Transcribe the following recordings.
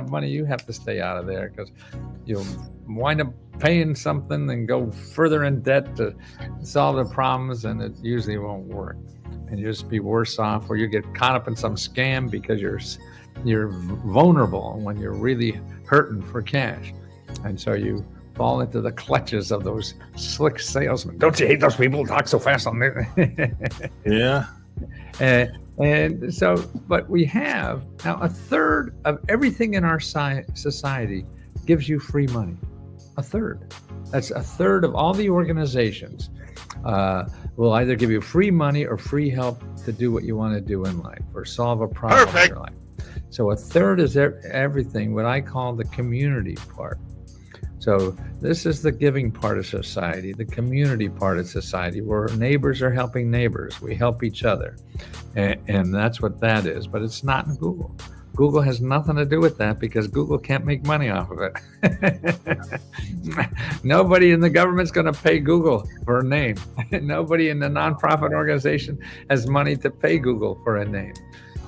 money, you have to stay out of there because you'll wind up paying something and go further in debt to solve the problems, and it usually won't work. And you'll just be worse off, or you get caught up in some scam because you're vulnerable when you're really hurting for cash. And so you fall into the clutches of those slick salesmen. Don't you hate those people who talk so fast on there? Yeah. And so, but we have now a third of everything in our society gives you free money. A third. That's a third of all the organizations will either give you free money or free help to do what you want to do in life or solve a problem in your life. So a third is everything, what I call the community part. So this is the giving part of society, the community part of society, where neighbors are helping neighbors. We help each other. And that's what that is. But it's not in Google. Google has nothing to do with that because Google can't make money off of it. Nobody in the government's going to pay Google for a name. Nobody in the nonprofit organization has money to pay Google for a name.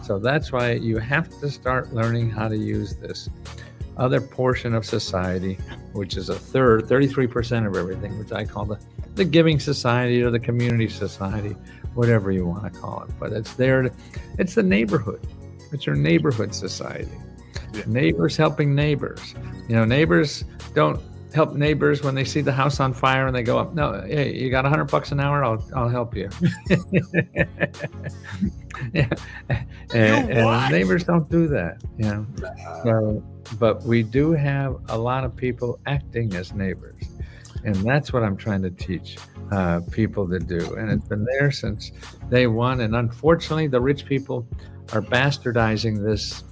So that's why you have to start learning how to use this other portion of society, which is a third, 33% of everything, which I call the giving society or the community society, whatever you want to call it. But it's there. It's the neighborhood. It's your neighborhood society. Yeah. Neighbors helping neighbors. You know, neighbors don't help neighbors when they see the house on fire and they go up, no, hey, you got $100 an hour? I'll help you. Yeah. And neighbors don't do that, you know. So, but we do have a lot of people acting as neighbors. And that's what I'm trying to teach people to do. And it's been there since day one. And unfortunately, the rich people are bastardizing this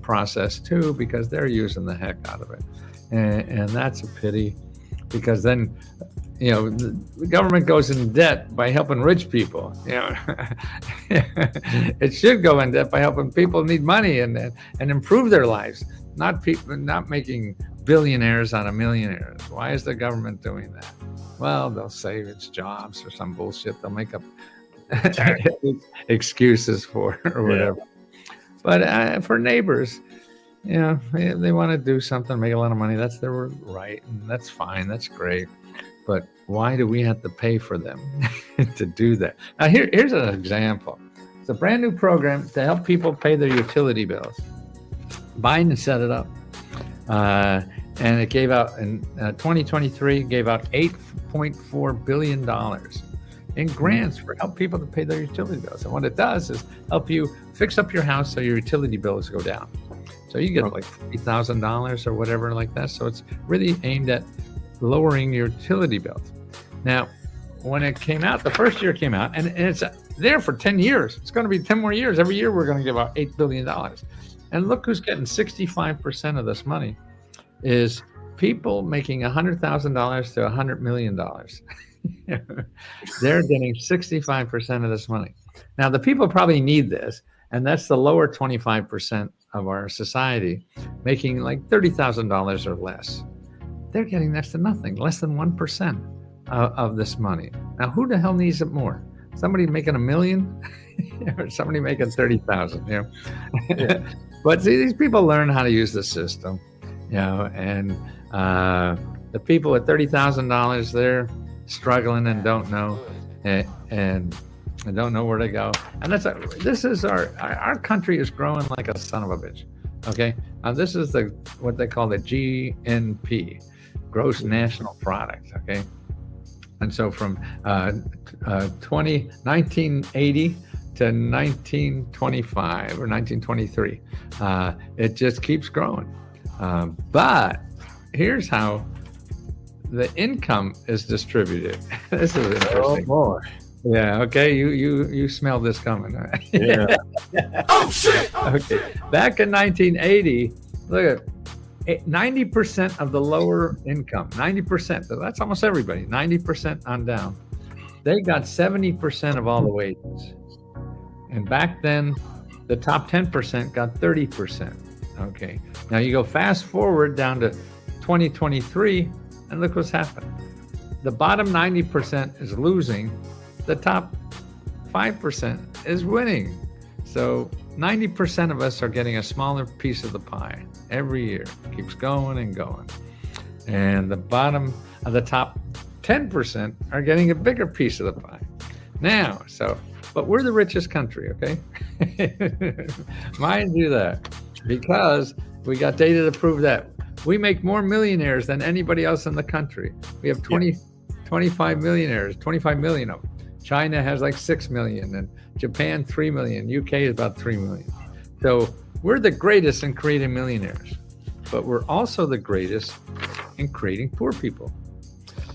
process too, because they're using the heck out of it. And that's a pity, because then, you know, the government goes in debt by helping rich people. You know, it should go in debt by helping people need money and improve their lives, not making billionaires out of millionaires. Why is the government doing that? Well, they'll say it's jobs or some bullshit. They'll make up excuses for or whatever. Yeah. But for neighbors, you know, they want to do something, make a lot of money. That's their right, and that's fine. That's great. But why do we have to pay for them to do that? Now, here's an example. It's a brand new program to help people pay their utility bills. Biden set it up. And it gave out in 2023, gave out $8.4 billion in grants for help people to pay their utility bills. And what it does is help you fix up your house so your utility bills go down. So you get like $50,000 or whatever like that. So it's really aimed at lowering your utility bills. Now, when it came out, the first year it came out, and it's there for 10 years. It's going to be 10 more years. Every year we're going to give out $8 billion. And look who's getting 65% of this money is people making $100,000 to $100 million. They're getting 65% of this money. Now, the people probably need this, and that's the lower 25% of our society making like $30,000 or less. They're getting next to nothing, less than 1% of this money. Now, who the hell needs it more? Somebody making $1 million or somebody making 30,000, you know? Yeah. But see, these people learn how to use the system, you know, and the people at $30,000, they're struggling and don't know, and don't know where to go. And this is our country is growing like a son of a bitch. Okay, now this is what they call the GNP, gross national product. Okay, and so from 1980 to 1925 or 1923, it just keeps growing. But here's how the income is distributed. This is interesting. Oh boy. Yeah. Okay. You smell this coming. Right? Yeah. Oh shit. Okay. Back in 1980, look at 90% of the lower income. 90%. That's almost everybody. 90% on down. They got 70% of all the wages. And back then, the top 10% got 30%. Okay. Now you go fast forward down to 2023, and look what's happened. The bottom 90% is losing. The top 5% is winning. So, 90% of us are getting a smaller piece of the pie every year. It keeps going and going. And the bottom of the top 10% are getting a bigger piece of the pie. Now, but we're the richest country, okay? Mind you that, because we got data to prove that. We make more millionaires than anybody else in the country. We have 25 millionaires, 25 million of them. China has like 6 million, and Japan 3 million. UK is about 3 million. So we're the greatest in creating millionaires, but we're also the greatest in creating poor people.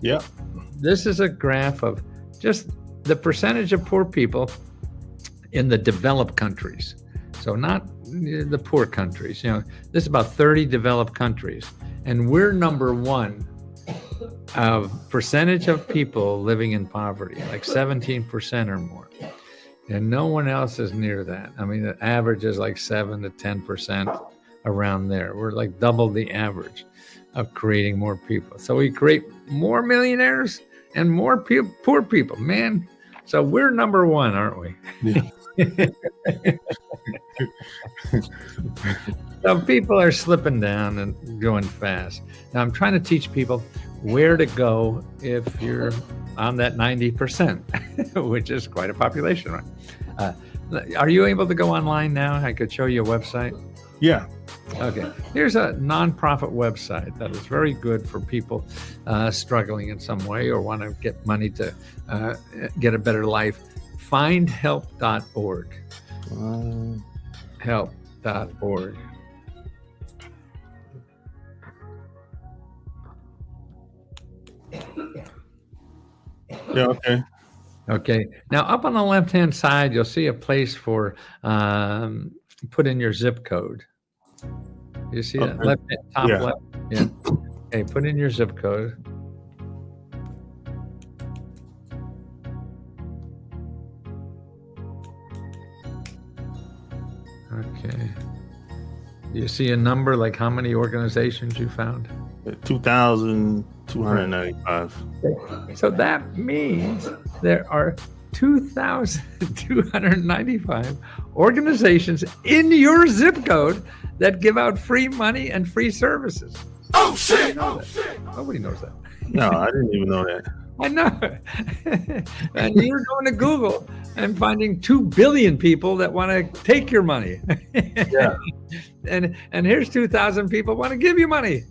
Yeah. This is a graph of just the percentage of poor people in the developed countries. So not the poor countries. This is about 30 developed countries, and we're number one of percentage of people living in poverty, like 17% or more. And no one else is near that. I mean, the average is like 7 to 10% around there. We're like double the average of creating more people. So we create more millionaires and more poor people, man. So we're number one, aren't we? Yeah. So people are slipping down and going fast. Now I'm trying to teach people where to go if you're on that 90%, which is quite a population, right? Are you able to go online now? I could show you a website. Yeah. Okay. Here's a nonprofit website that is very good for people struggling in some way or want to get money to get a better life. Findhelp.org. Help.org. Yeah, okay. Okay. Now, up on the left-hand side, you'll see a place for put in your zip code. You see that left top left? Yeah. Okay. Put in your zip code. Okay. You see a number, like how many organizations you found? 2,295. So that means there are 2,295 organizations in your zip code that give out free money and free services. Oh shit! Oh shit! Nobody knows that. No, I didn't even know that. I know. And you're going to Google and finding 2 billion people that want to take your money. Yeah. And here's 2,000 people want to give you money.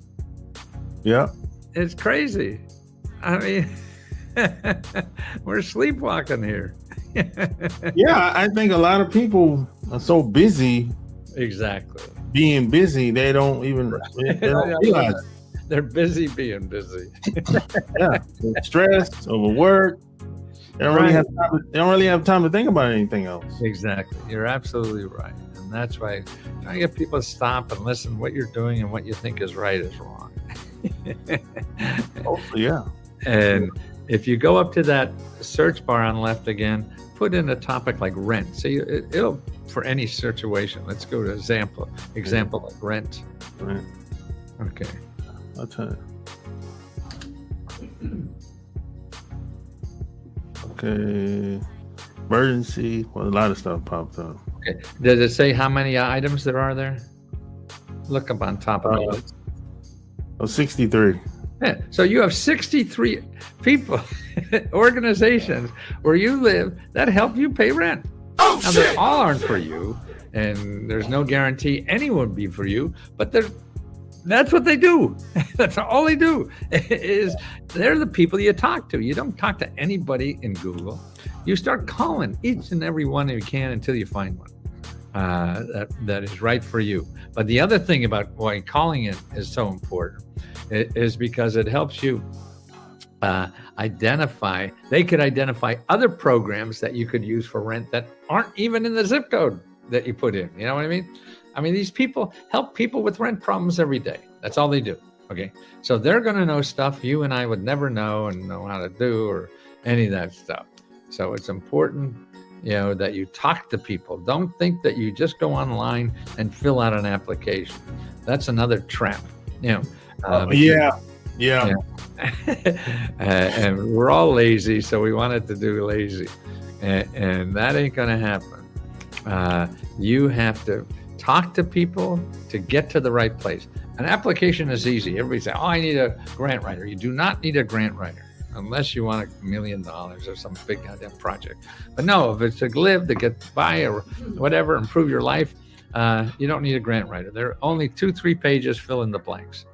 Yeah. It's crazy. I mean, we're sleepwalking here. Yeah, I think a lot of people are so busy. Exactly. Being busy, they don't even they don't realize. They're busy being busy. Yeah, stressed, overworked. They don't really have time to think about anything else. Exactly. You're absolutely right. And that's why trying to get people to stop and listen. What you're doing and what you think is right is wrong. Oh, yeah. And if you go up to that search bar on the left again, put in a topic like rent. So it'll, for any situation, let's go to example like rent. Right. Okay. I'll tell you. Okay. Emergency. Well, a lot of stuff popped up. Okay. Does it say how many items there are there? Look up on top of the list. 63. Yeah. So you have 63 people, organizations where you live that help you pay rent. Oh, now, they all aren't for you, and there's no guarantee anyone would be for you, but that's what they do. That's all they do is they're the people you talk to. You don't talk to anybody in Google. You start calling each and every one you can until you find one that is right for you. But the other thing about why calling it is so important is because it helps you identify. They could identify other programs that you could use for rent that aren't even in the zip code that you put in. You know what I mean? I mean, these people help people with rent problems every day. That's all they do. Okay. So they're going to know stuff you and I would never know and know how to do or any of that stuff. So it's important, that you talk to people. Don't think that you just go online and fill out an application. That's another trap. Yeah. And we're all lazy. So we wanted to do lazy and that ain't going to happen. You have to talk to people to get to the right place. An application is easy. Everybody says, "Oh, I need a grant writer." You do not need a grant writer unless you want $1 million or some big goddamn project. But no, if it's to live, to get by, or whatever, improve your life, you don't need a grant writer. There are only 2-3 pages, fill in the blanks.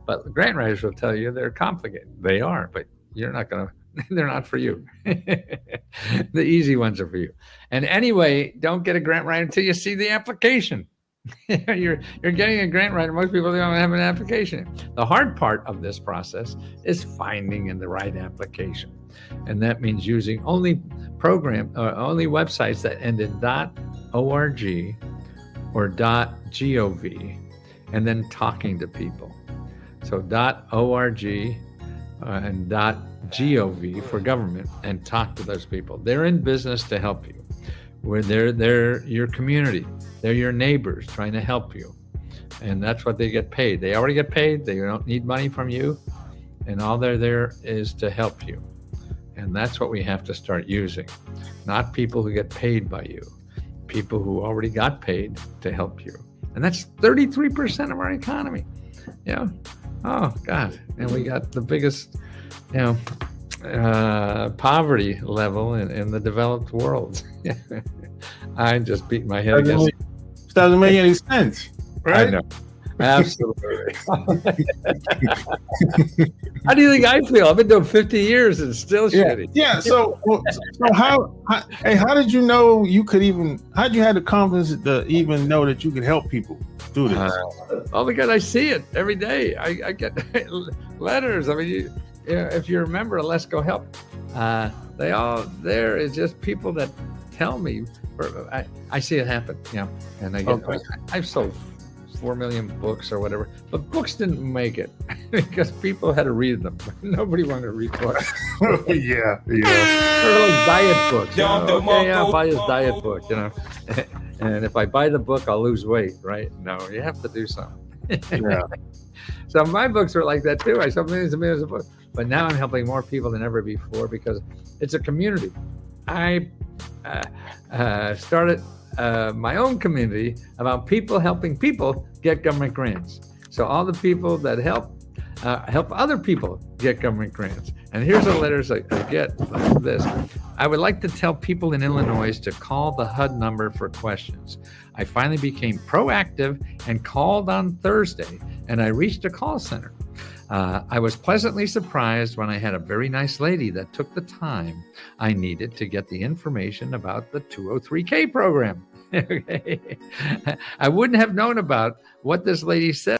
But the grant writers will tell you they're complicated. They are, but you're not going to. They're not for you. The easy ones are for you. And anyway, don't get a grant writer until you see the application. You're getting a grant writer. Most people don't have an application. The hard part of this process is finding the right application, and that means using only websites that end in .org or .gov, and then talking to people. So .org and .gov for government, and talk to those people. They're in business to help you. Where they're your community, they're your neighbors trying to help you, and that's what they get paid. They already get paid. They don't need money from you, and all they're there is to help you. And that's what we have to start using. Not people who get paid by you, people who already got paid to help you. And that's 33% of our economy. Oh God. And we got the biggest, poverty level in the developed world. I just beat my head against it. Doesn't make any sense, right? I know. Absolutely. How do you think I feel? I've been doing 50 years and still shitty. Yeah. So how did you know you could even? How did you have the confidence to even know that you could help people do this? Because I see it every day. I get letters. I mean, if you remember Lesko Help, there is just people that tell me. I see it happen. And I get. I've sold 4 million books or whatever, but books didn't make it because people had to read them. Nobody wanted to read books. Yeah. Or like diet books. I'll buy this diet book, and if I buy the book, I'll lose weight, right? No, you have to do something. Yeah. So my books are like that too. I sell millions and millions of books, but now I'm helping more people than ever before because it's a community. I started my own community about people helping people get government grants. So all the people that help other people get government grants. And here's the letters I get like this. I would like to tell people in Illinois to call the HUD number for questions. I finally became proactive and called on Thursday, and I reached a call center. I was pleasantly surprised when I had a very nice lady that took the time I needed to get the information about the 203K program. I wouldn't have known about what this lady said